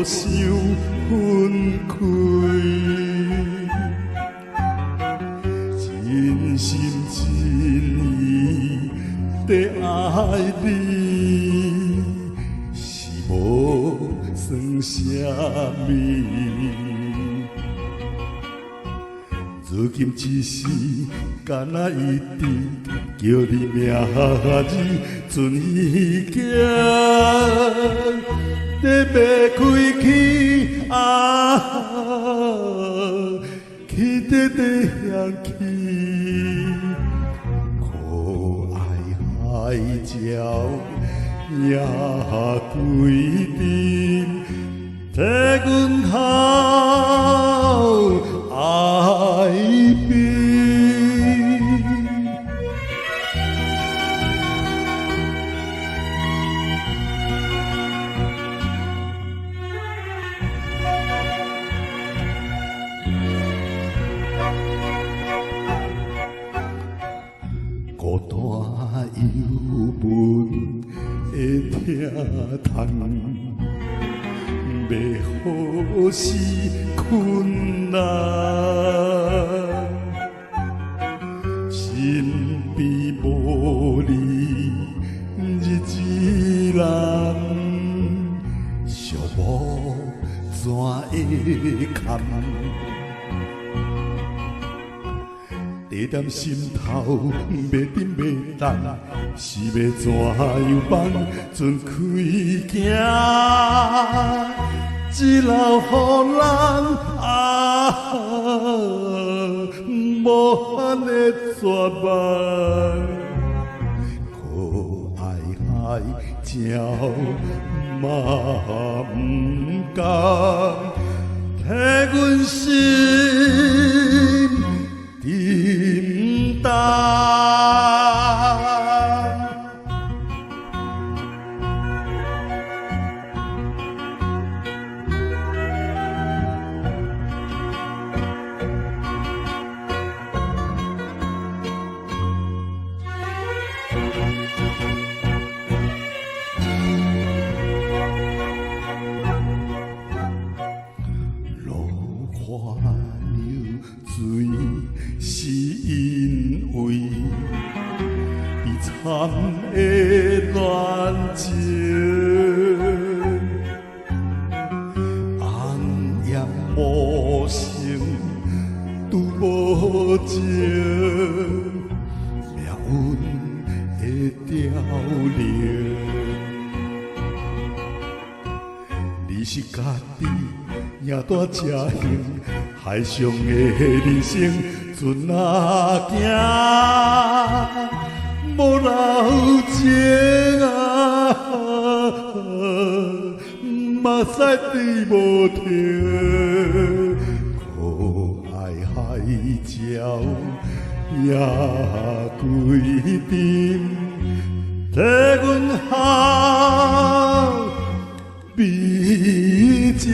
想分开，真心真意地爱你，是无算啥物。如今只是干那一直叫你名字存伊行，你要开去啊，去地向去，可爱海鸟也归阵，替阮好。爱悲，孤单忧闷的疼痛。要何时困难？身边无你，日子难，寂寞怎会堪？地点心头，袂沉袂淡，是要怎样放船开行？一路予人啊，无限的绝望。可爱海鸟嘛不甘，替阮心沉重。是因为悲惨的恋情，红颜无成，拄无情，命运的凋零。你是家己赢大才行，海上的人生。船啊行，无留情啊，嘛使对无停。可爱海鸟也归阵，替阮好美情。